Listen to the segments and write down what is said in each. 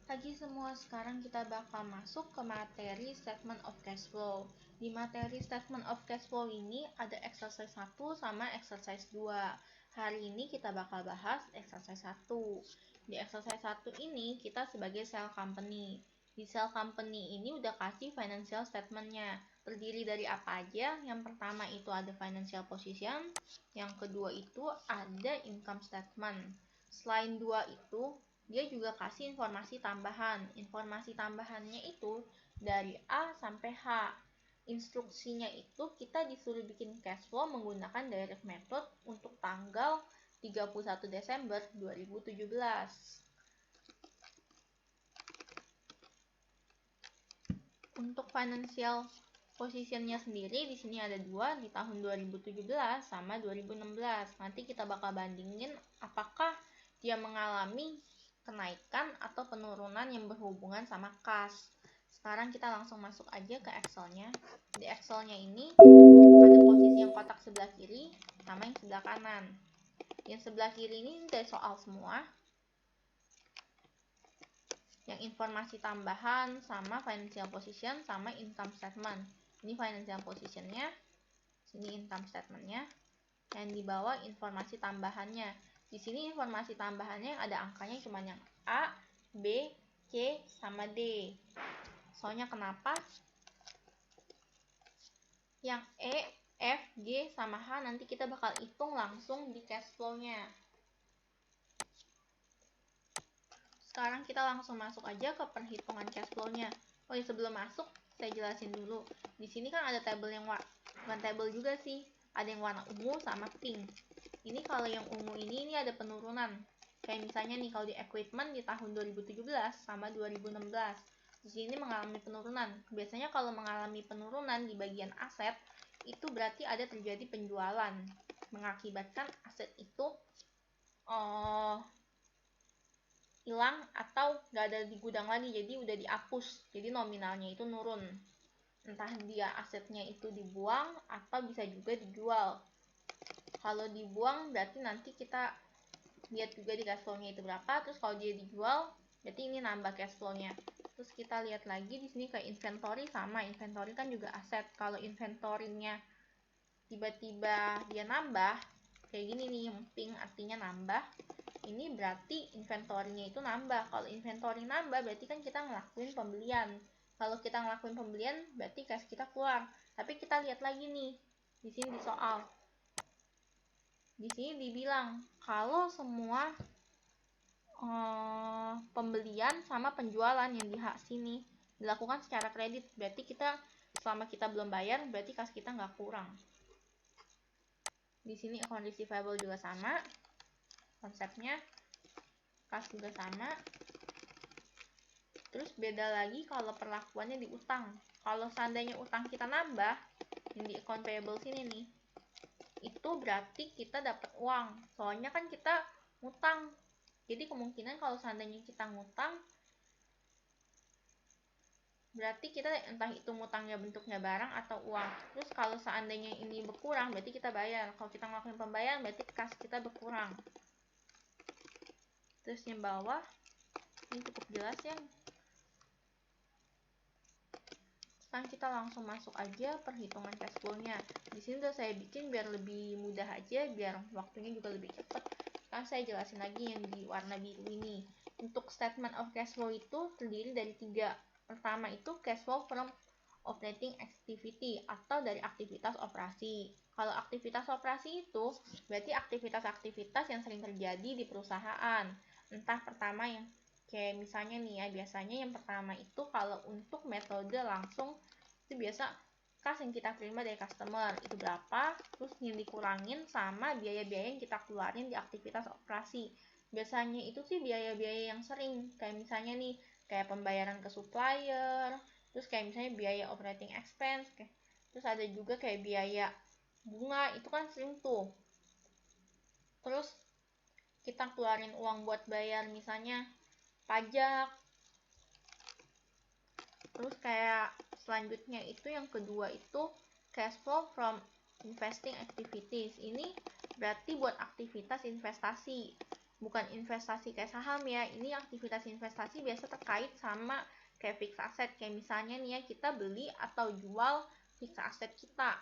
Pagi semua, sekarang kita bakal masuk ke materi statement of cash flow. Di materi statement of cash flow ini ada exercise 1 sama exercise 2. Hari ini kita bakal bahas exercise 1. Di exercise 1 ini kita sebagai sell company. Di sell company ini udah kasih financial statementnya. Terdiri dari apa aja? Yang pertama itu ada financial position, yang kedua itu ada income statement. Selain dua itu, dia juga kasih informasi tambahan. Informasi tambahannya itu dari A sampai H. Instruksinya itu kita disuruh bikin cash flow menggunakan direct method untuk tanggal 31 Desember 2017. Untuk financial positionnya sendiri di sini ada dua, di tahun 2017 sama 2016. Nanti kita bakal bandingin apakah dia mengalami kenaikan atau penurunan yang berhubungan sama kas. Sekarang kita langsung masuk aja ke Excel-nya. Di Excel-nya ini ada posisi yang kotak sebelah kiri sama yang sebelah kanan. Yang sebelah kiri ini dari soal semua. Yang informasi tambahan sama financial position sama income statement. Ini financial positionnya, sini income statementnya. Yang di bawah informasi tambahannya. Di sini informasi tambahannya yang ada angkanya cuma yang A, B, C, sama D. Soalnya kenapa? Yang E, F, G, sama H nanti kita bakal hitung langsung di cash flow-nya. Sekarang kita langsung masuk aja ke perhitungan cash flow-nya. Oh ya, sebelum masuk, saya jelasin dulu. Di sini kan ada tabel yang bukan tabel juga sih. Ada yang warna ungu sama pink. Ini kalau yang ungu ini ada penurunan. Kayak misalnya nih kalau di equipment di tahun 2017 sama 2016. Di sini mengalami penurunan. Biasanya kalau mengalami penurunan di bagian aset, itu berarti ada terjadi penjualan. Mengakibatkan aset itu hilang atau nggak ada di gudang lagi, jadi udah dihapus, jadi nominalnya itu nurun. Entah dia asetnya itu dibuang atau bisa juga dijual. Kalau dibuang berarti nanti kita lihat juga di cash flow-nya itu berapa. Terus kalau dia dijual berarti ini nambah cash flow-nya. Terus kita lihat lagi di sini ke inventory, sama inventory kan juga aset. Kalau inventory-nya tiba-tiba dia nambah kayak gini nih, yang pink artinya nambah, ini berarti inventory-nya itu nambah. Kalau inventory nambah berarti kan kita ngelakuin pembelian. Kalau kita ngelakuin pembelian berarti cash kita keluar. Tapi kita lihat lagi nih, di sini di soal. Di sini dibilang kalau semua pembelian sama penjualan yang di hak sini dilakukan secara kredit, berarti kita selama kita belum bayar berarti kas kita nggak kurang. Di sini account receivable juga sama konsepnya, kas juga sama. Terus beda lagi kalau perlakuannya di utang. Kalau seandainya utang kita nambah, yang di account payable sini nih, itu berarti kita dapat uang. Soalnya kan kita ngutang. Jadi kemungkinan kalau seandainya kita ngutang, berarti kita entah itu ngutangnya bentuknya barang atau uang. Terus kalau seandainya ini berkurang, berarti kita bayar. Kalau kita ngelakuin pembayaran, berarti kas kita berkurang. Terus yang bawah, ini cukup jelas ya. Sekarang kita langsung masuk aja perhitungan cash flow-nya. Di sini udah saya bikin biar lebih mudah aja, biar waktunya juga lebih cepat. Sekarang saya jelasin lagi yang di warna biru ini. Untuk statement of cash flow itu terdiri dari 3. Pertama itu cash flow from operating activity atau dari aktivitas operasi. Kalau aktivitas operasi itu berarti aktivitas-aktivitas yang sering terjadi di perusahaan. Entah pertama yang kayak misalnya nih ya, biasanya yang pertama itu kalau untuk metode langsung itu biasa kas yang kita terima dari customer itu berapa, terus yang dikurangin sama biaya-biaya yang kita keluarin di aktivitas operasi. Biasanya itu sih biaya-biaya yang sering, kayak misalnya nih kayak pembayaran ke supplier, terus kayak misalnya biaya operating expense, terus ada juga kayak biaya bunga, itu kan sering tuh. Terus kita keluarin uang buat bayar misalnya pajak. Terus kayak selanjutnya itu yang kedua itu cash flow from investing activities. Ini berarti buat aktivitas investasi. bukan investasi kayak saham ya. Ini aktivitas investasi biasa terkait sama kayak fixed asset. Kayak misalnya nih ya, kita beli atau jual fixed asset kita.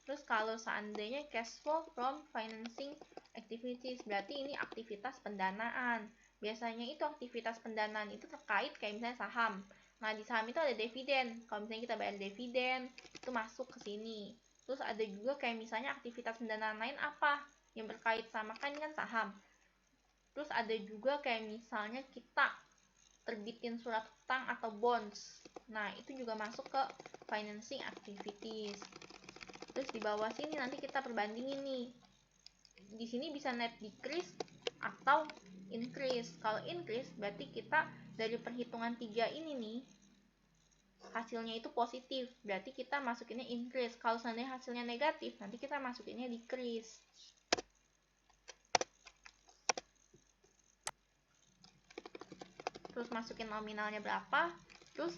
Terus kalau seandainya cash flow from financing activities, berarti ini aktivitas pendanaan. Biasanya itu aktivitas pendanaan itu terkait kayak misalnya saham. Nah, di saham itu ada dividen. Kalau misalnya kita bayar dividen, itu masuk ke sini. Terus ada juga kayak misalnya aktivitas pendanaan lain apa yang berkait sama kan saham. Terus ada juga kayak misalnya kita terbitin surat hutang atau bonds. Nah, itu juga masuk ke financing activities. Terus di bawah sini nanti kita perbandingin nih. Di sini bisa net decrease atau increase. Kalau increase berarti kita dari perhitungan 3 ini nih hasilnya itu positif, berarti kita masukinnya increase. Kalau seandainya hasilnya negatif, nanti kita masukinnya decrease. Terus masukin nominalnya berapa, terus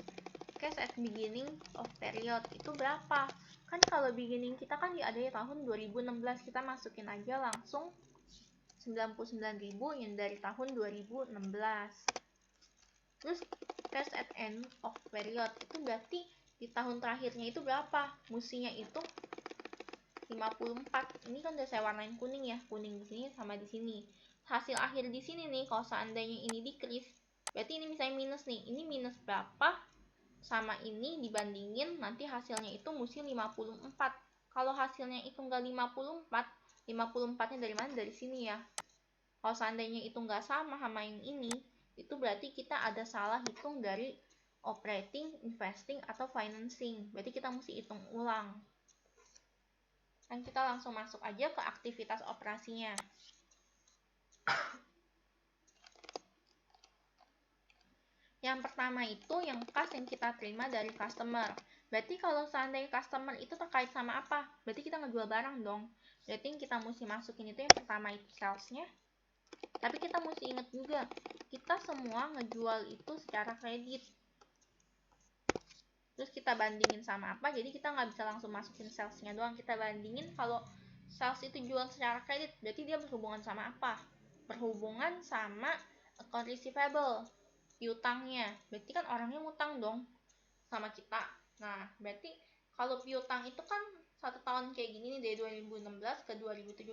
cash at beginning of period itu berapa. Kan kalau beginning kita kan ada ya tahun 2016, kita masukin aja langsung 99.000 yang dari tahun 2016. Terus cash at end of period itu berarti di tahun terakhirnya itu berapa, mestinya itu 54. Ini kan udah saya warnain kuning ya, kuning di sini sama di sini. Hasil akhir di sini nih, kalau seandainya ini decrease, berarti ini misalnya minus nih, ini minus berapa sama ini dibandingin nanti hasilnya itu mesti 54. Kalau hasilnya itu enggak 54, 54-nya dari mana? Dari sini ya. Kalau seandainya itu enggak sama yang ini, itu berarti kita ada salah hitung dari operating, investing, atau financing. Berarti kita mesti hitung ulang. Dan kita langsung masuk aja ke aktivitas operasinya. Yang pertama itu yang kas yang kita terima dari customer. Berarti kalau seandainya customer itu terkait sama apa? Berarti kita ngejual barang dong. Berarti yang kita mesti masukin itu yang pertama itu salesnya. Tapi kita mesti ingat juga, kita semua ngejual itu secara kredit. Terus kita bandingin sama apa, jadi kita nggak bisa langsung masukin salesnya doang. Kita bandingin kalau sales itu jual secara kredit, berarti dia berhubungan sama apa? Berhubungan sama account receivable, piutangnya. Berarti kan orangnya ngutang dong sama kita. Nah, berarti kalau piutang itu kan 1 tahun kayak gini nih, dari 2016 ke 2017.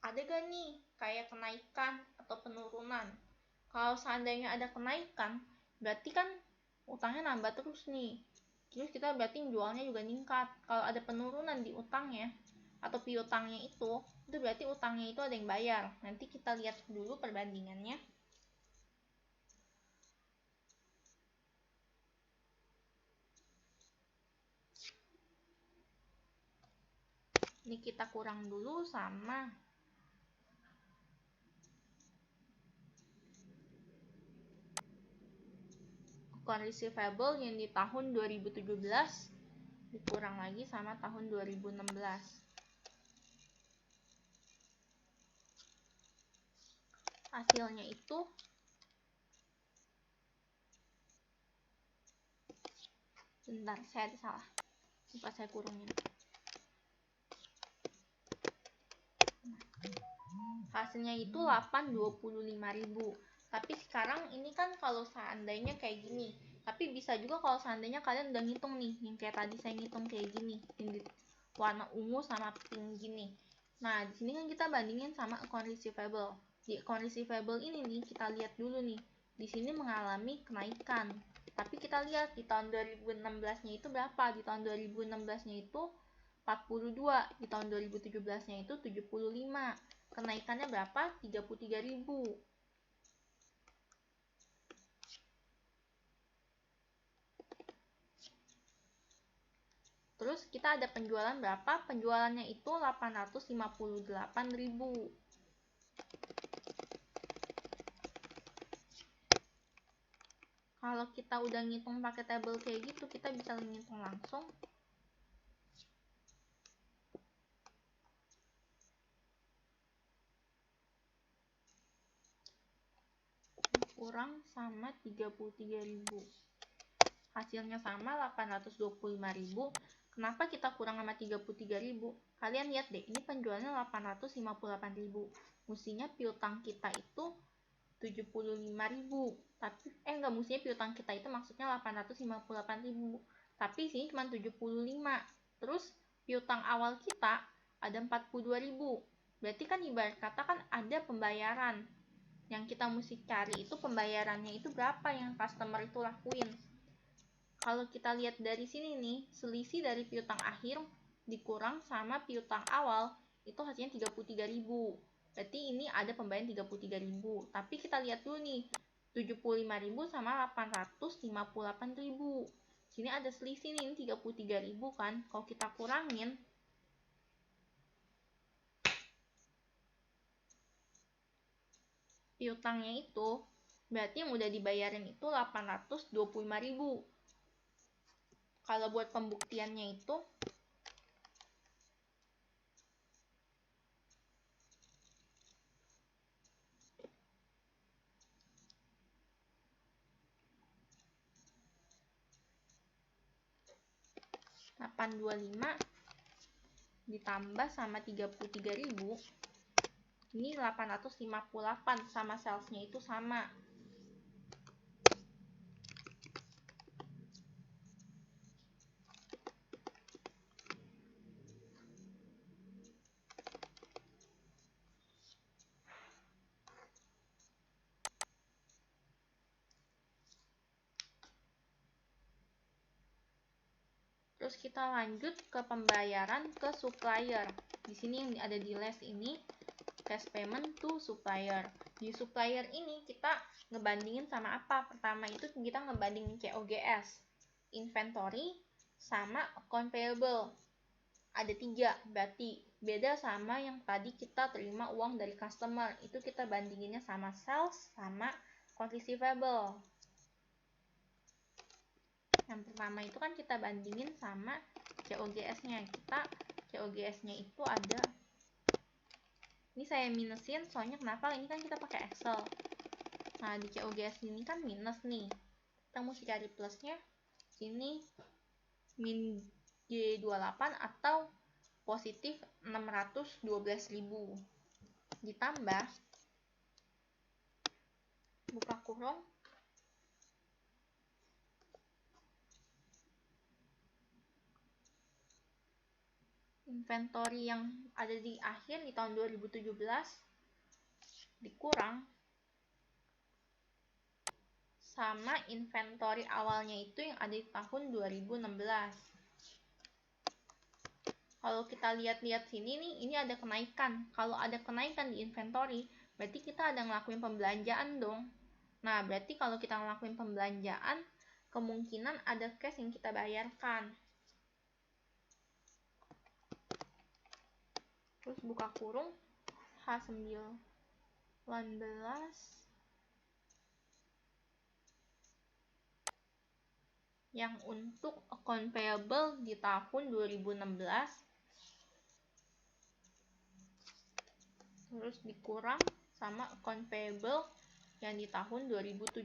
Ada gak nih kayak kenaikan atau penurunan? Kalau seandainya ada kenaikan, berarti kan utangnya nambah terus nih. Terus kita berarti jualnya juga ningkat. Kalau ada penurunan di utangnya atau piutangnya itu berarti utangnya itu ada yang bayar. Nanti kita lihat dulu perbandingannya. Ini kita kurang dulu sama account receivable yang di tahun 2017 dikurang lagi sama tahun 2016. Hasilnya itu bentar, saya ada salah. Lupa saya kurungin. Hasilnya itu 825.000. Tapi sekarang ini kan kalau seandainya kayak gini, tapi bisa juga kalau seandainya kalian udah ngitung nih, yang kayak tadi saya ngitung kayak gini, ini warna ungu sama pink gini. Nah, di sini kan kita bandingin sama account receivable. Di account receivable ini nih, kita lihat dulu nih, di sini mengalami kenaikan. Tapi kita lihat di tahun 2016-nya itu berapa? Di tahun 2016-nya itu 42, di tahun 2017-nya itu 75. Kenaikannya berapa? 33.000. Terus kita ada penjualan berapa? Penjualannya itu 858.000. Kalau kita udah ngitung pakai table kayak gitu, kita bisa ngitung langsung. Kurang sama 33.000. Hasilnya sama 825.000. Kenapa kita kurang sama 33.000? Kalian lihat deh, ini penjualannya 858.000. mestinya piutang kita itu 75.000. Tapi enggak, mestinya piutang kita itu maksudnya 858.000. Tapi sini cuma 75. Terus piutang awal kita ada 42.000. Berarti kan ibarat kata kan ada pembayaran. Yang kita mesti cari itu pembayarannya itu berapa yang customer itu lakuin. Kalau kita lihat dari sini nih, selisih dari piutang akhir dikurang sama piutang awal itu hasilnya 33.000. Berarti ini ada pembayaran 33.000. Tapi kita lihat dulu nih, 75.000 sama 858.000. Sini ada selisih nih, ini 33.000 kan. Kalau kita kurangin piutangnya itu, berarti yang udah dibayarin itu 825.000. Kalau buat pembuktiannya itu $825 ditambah sama 33.000, ini 858 sama salesnya itu sama. Terus kita lanjut ke pembayaran ke supplier. Di sini yang ada di list ini cash payment to supplier. Di supplier ini kita ngebandingin sama apa? Pertama itu kita ngebandingin COGS, inventory, sama account payable. Ada 3, berarti beda sama yang tadi kita terima uang dari customer. Itu kita bandinginnya sama sales sama account receivable. Yang pertama itu kan kita bandingin sama COGS-nya. COGS-nya itu ada, ini saya minusin soalnya kenapa, ini kan kita pakai Excel. Nah di COGS ini kan minus nih, kita mesti cari plusnya. Sini min G28 atau positif 612.000 ditambah buka kurung inventory yang ada di akhir di tahun 2017 dikurang sama inventory awalnya itu yang ada di tahun 2016. Kalau kita lihat-lihat sini nih, ini ada kenaikan. Kalau ada kenaikan di inventory, berarti kita ada ngelakuin pembelanjaan dong. Nah, berarti kalau kita ngelakuin pembelanjaan, kemungkinan ada cash yang kita bayarkan. Terus buka kurung H19 yang untuk account payable di tahun 2016 terus dikurang sama account payable yang di tahun 2017.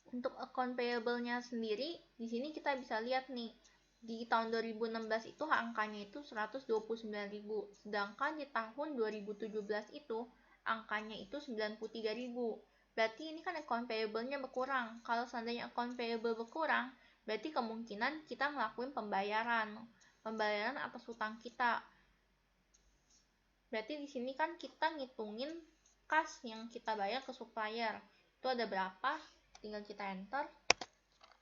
Untuk account payable-nya sendiri, di sini kita bisa lihat nih, di tahun 2016 itu angkanya itu 129.000, sedangkan di tahun 2017 itu angkanya itu 93.000. Berarti ini kan account payable-nya berkurang. Kalau seandainya account payable berkurang, berarti kemungkinan kita ngelakuin pembayaran atas hutang kita. Berarti di sini kan kita ngitungin kas yang kita bayar ke supplier. Itu ada berapa? Tinggal kita enter.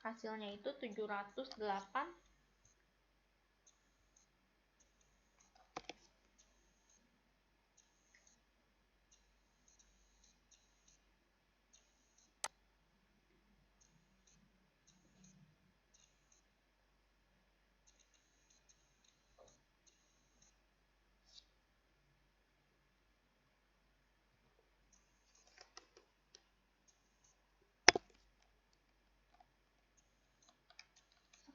Hasilnya itu 708.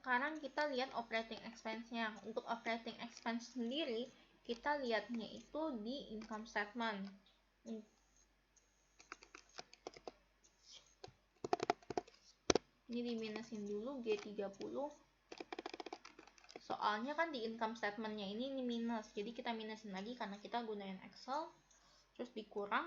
Sekarang kita lihat operating expense-nya. Untuk operating expense sendiri, kita lihatnya itu di income statement. Ini diminusin dulu G30. Soalnya kan di income statementnya ini minus, jadi kita minusin lagi karena kita gunain Excel. Terus dikurang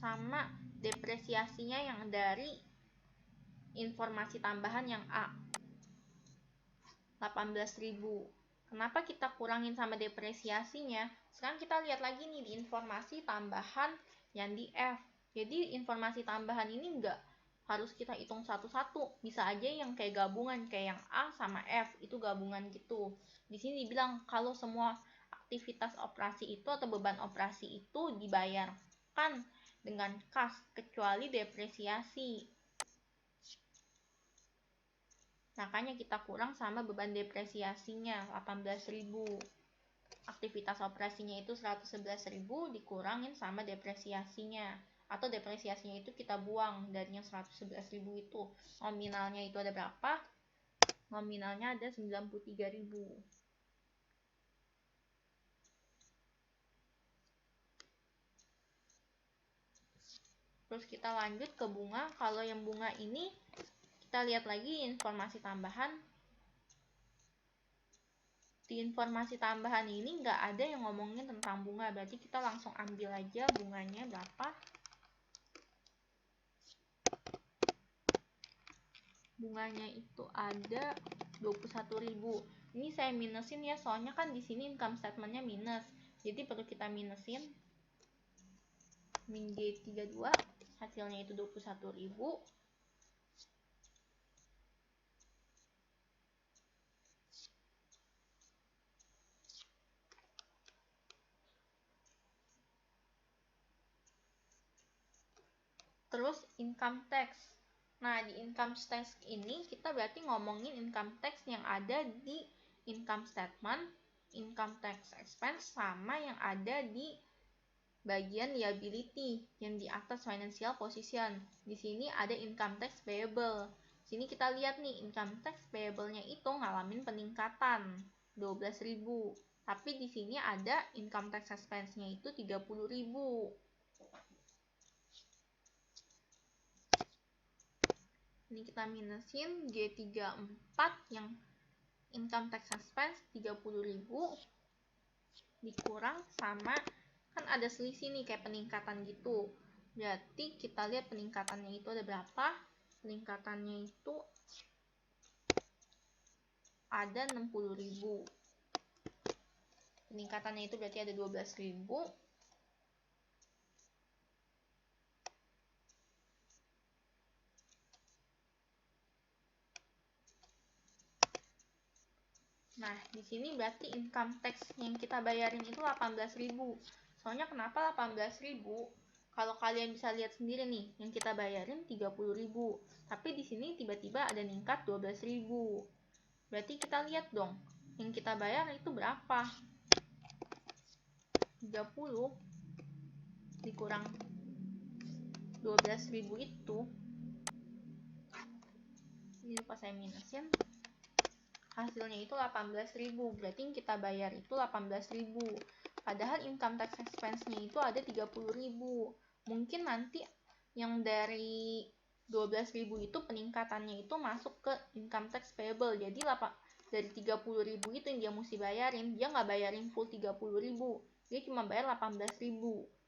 sama depresiasinya yang dari informasi tambahan yang A, 18.000. Kenapa kita kurangin sama depresiasinya? Sekarang kita lihat lagi nih di informasi tambahan yang di F. Jadi informasi tambahan ini enggak harus kita hitung satu-satu. Bisa aja yang kayak gabungan, kayak yang A sama F itu gabungan gitu. Di sini dibilang kalau semua aktivitas operasi itu atau beban operasi itu dibayarkan dengan kas kecuali depresiasi. Makanya kita kurang sama beban depresiasinya 18.000. Aktivitas operasinya itu 111.000 dikurangin sama depresiasinya. Atau depresiasinya itu kita buang dari yang 111.000 itu. Nominalnya itu ada berapa? Nominalnya ada 93.000. Terus kita lanjut ke bunga. Kalau yang bunga ini kita lihat lagi informasi tambahan. Di informasi tambahan ini nggak ada yang ngomongin tentang bunga, berarti kita langsung ambil aja bunganya berapa. Bunganya itu ada 21.000. Ini saya minusin ya, soalnya kan di sini income statementnya minus, jadi perlu kita minusin. Min G32 hasilnya itu 21.000. Terus income tax. Nah, di income tax ini kita berarti ngomongin income tax yang ada di income statement, income tax expense, sama yang ada di bagian liability yang di atas financial position. Di sini ada income tax payable. Sini kita lihat nih, income tax payable-nya itu ngalamin peningkatan 12.000. Tapi di sini ada income tax expense-nya itu 30.000. Ini kita minusin G34 yang income tax expense 30.000 dikurang sama, kan ada selisih nih kayak peningkatan gitu. Berarti kita lihat peningkatannya itu ada berapa? Peningkatannya itu ada 60.000. Peningkatannya itu berarti ada 12.000. Nah, di sini berarti income tax yang kita bayarin itu 18.000. Soalnya kenapa 18.000? Kalau kalian bisa lihat sendiri nih, yang kita bayarin 30.000. Tapi di sini tiba-tiba ada ningkat 12.000. Berarti kita lihat dong, yang kita bayar itu berapa? 30 dikurang 12.000 itu. Ini lupa saya minusin. Hasilnya itu 18.000, berarti yang kita bayar itu 18.000. Padahal income tax expense-nya itu ada 30.000. Mungkin nanti yang dari 12.000 itu peningkatannya itu masuk ke income tax payable. Jadi dari 30.000 itu yang dia mesti bayarin, dia nggak bayarin full 30.000. Dia cuma bayar 18.000.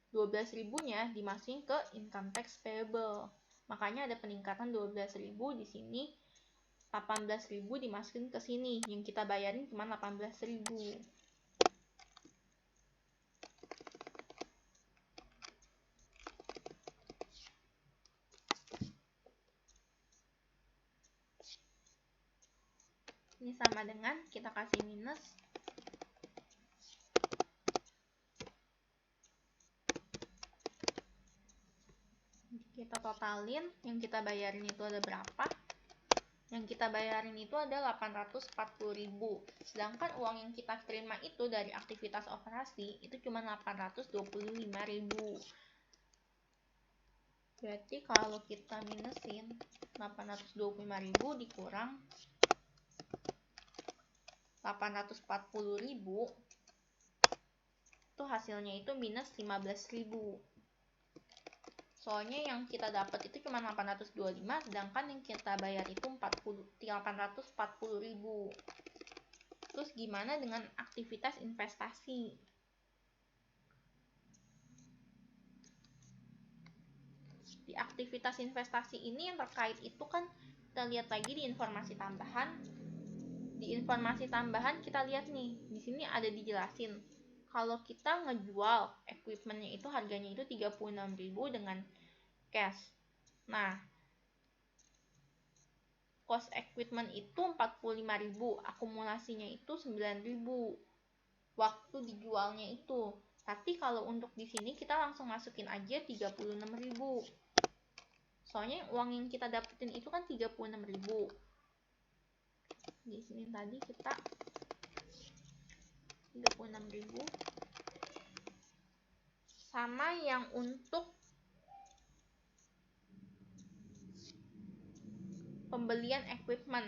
12.000-nya dimasukin ke income tax payable. Makanya ada peningkatan 12.000 di sini. 18.000 dimasukin ke sini, yang kita bayarin cuma 18.000. Ini sama dengan kita kasih minus. Kita totalin, yang kita bayarin itu ada berapa? Yang kita bayarin itu ada 840.000. Sedangkan uang yang kita terima itu dari aktivitas operasi itu cuma 825.000. Berarti kalau kita minusin 825.000 dikurang 840.000, itu hasilnya itu minus 15.000. Soalnya yang kita dapat itu cuma 825, sedangkan yang kita bayar itu 840.000. Terus gimana dengan aktivitas investasi? Di aktivitas investasi ini yang terkait itu kan kita lihat lagi di informasi tambahan. Di informasi tambahan kita lihat nih, di sini ada dijelasin kalau kita ngejual equipmentnya itu harganya itu 36.000 dengan cash. Nah, cost equipment itu 45.000, akumulasinya itu 9.000 waktu dijualnya itu. Tapi kalau untuk di sini kita langsung masukin aja 36.000. Soalnya uang yang kita dapetin itu kan 36.000. Di sini tadi kita 36.000 sama yang untuk pembelian equipment.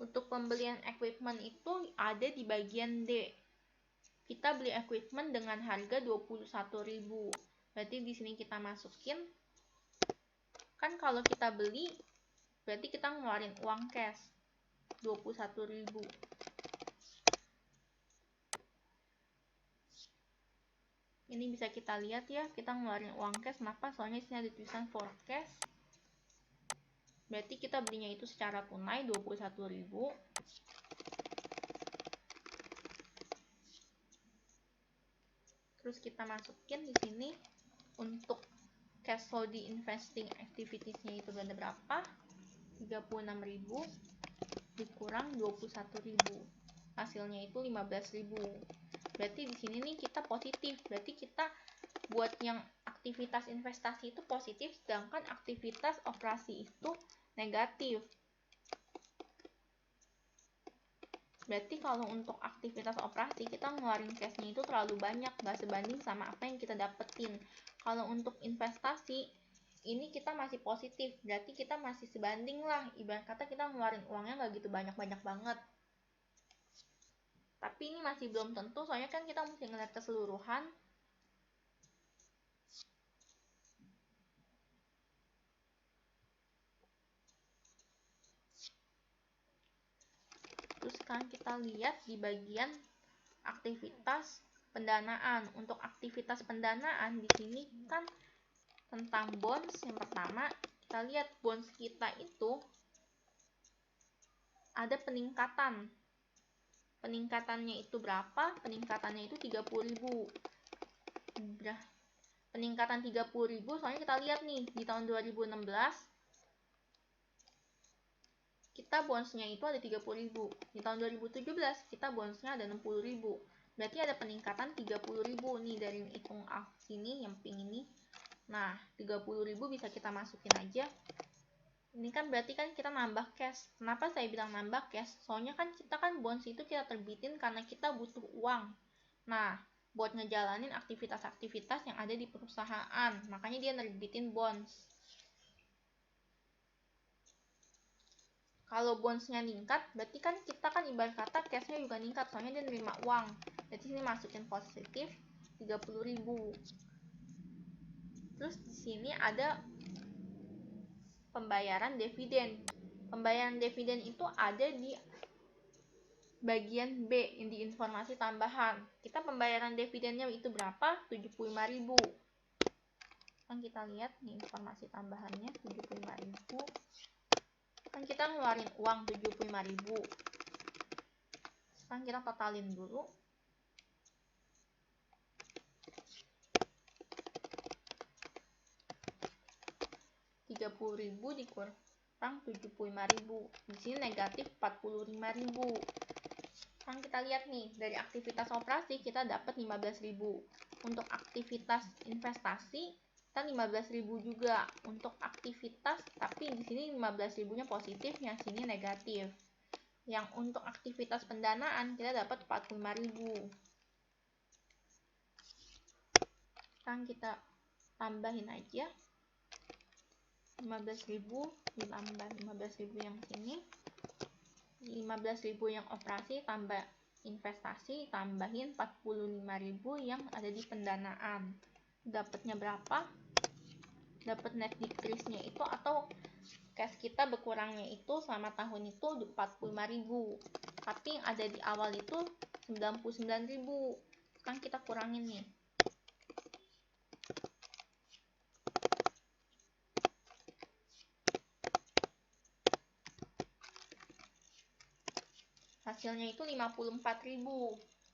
Untuk pembelian equipment itu ada di bagian D. Kita beli equipment dengan harga 21.000. Berarti di sini kita masukin. Kan kalau kita beli, berarti kita ngeluarin uang cash 21.000. Ini bisa kita lihat ya, kita ngeluarin uang cash. Kenapa? Soalnya di sini ada tulisan for cash. Berarti kita belinya itu secara tunai 21.000. Terus kita masukin di sini untuk cash flow di investing activities-nya itu ada berapa? 36.000 dikurang 21.000. Hasilnya itu 15.000. Berarti di sini nih kita positif. Berarti kita buat yang aktivitas investasi itu positif, sedangkan aktivitas operasi itu negatif. Berarti kalau untuk aktivitas operasi kita ngeluarin cashnya itu terlalu banyak, gak sebanding sama apa yang kita dapetin. Kalau untuk investasi ini kita masih positif, berarti kita masih sebanding lah. Ibarat kata kita ngeluarin uangnya gak gitu banyak-banyak banget. Tapi ini masih belum tentu, soalnya kan kita mesti ngeliat keseluruhan. Terus sekarang kita lihat di bagian aktivitas pendanaan. Untuk aktivitas pendanaan di sini kan tentang bonds. Yang pertama, kita lihat bonds kita itu ada peningkatan. Peningkatannya itu berapa? Peningkatannya itu 30.000. Peningkatan 30.000, soalnya kita lihat nih di tahun 2016 kita bondsnya itu ada 30.000. Di tahun 2017 kita bondsnya ada 60.000. Berarti ada peningkatan 30.000 nih dari hitung sini yang pink ini. Nah, 30.000 bisa kita masukin aja. Ini kan berarti kan kita nambah cash. Kenapa saya bilang nambah cash? Soalnya kan kita kan bonds itu kita terbitin karena kita butuh uang. Nah, buat ngejalanin aktivitas-aktivitas yang ada di perusahaan. Makanya dia nerbitin bonds. Kalau bondsnya ningkat, berarti kan kita kan ibarat kata cashnya juga ningkat, soalnya dia nerima uang. Jadi sini masukin positif 30.000. Terus di sini ada pembayaran dividen. Pembayaran dividen itu ada di bagian B yang di informasi tambahan. Kita pembayaran dividennya itu berapa? 75.000. Kan kita lihat nih informasi tambahannya 75.000. Kan kita ngeluarin uang 75.000. Sekarang kita totalin dulu. 30.000 dikurang 75.000. Di sini negatif 45.000. Sekarang kita lihat nih, dari aktivitas operasi kita dapat 15.000. Untuk aktivitas investasi kita 15.000 juga. Untuk aktivitas, tapi di sini 15.000-nya positif, yang sini negatif. Yang untuk aktivitas pendanaan kita dapat 45.000. Sekarang kita tambahin aja 15.000 ditambah 15.000 yang sini, 15.000 yang operasi tambah investasi tambahin 45.000 yang ada di pendanaan. Dapatnya berapa? Dapat net decrease-nya itu atau cash kita berkurangnya itu selama tahun itu 45.000. Tapi yang ada di awal itu 99.000. Sekarang kita kurangin nih. Hasilnya itu 54.000.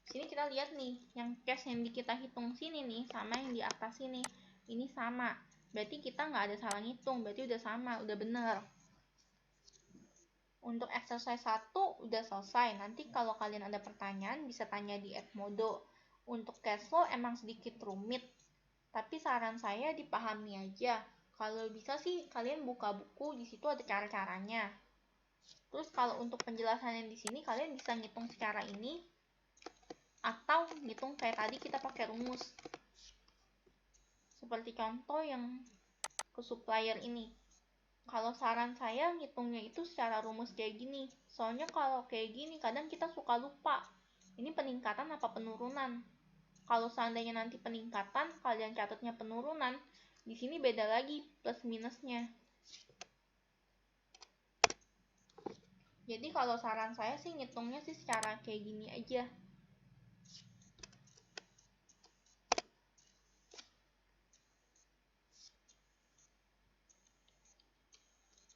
Sini kita lihat nih, yang cash yang kita hitung sini nih sama yang di atas sini. Ini sama. Berarti kita nggak ada salah ngitung, berarti udah sama, udah bener. Untuk exercise 1 udah selesai. Nanti kalau kalian ada pertanyaan bisa tanya di Edmodo. Untuk cash flow emang sedikit rumit, tapi saran saya dipahami aja. Kalau bisa sih kalian buka buku, di situ ada cara-caranya. Terus kalau untuk penjelasannya di sini kalian bisa ngitung secara ini atau ngitung kayak tadi kita pakai rumus. Seperti contoh yang ke supplier ini. Kalau saran saya ngitungnya itu secara rumus kayak gini. Soalnya kalau kayak gini kadang kita suka lupa. Ini peningkatan apa penurunan? Kalau seandainya nanti peningkatan, kalian catatnya penurunan, di sini beda lagi plus minusnya. Jadi kalau saran saya sih ngitungnya sih secara kayak gini aja.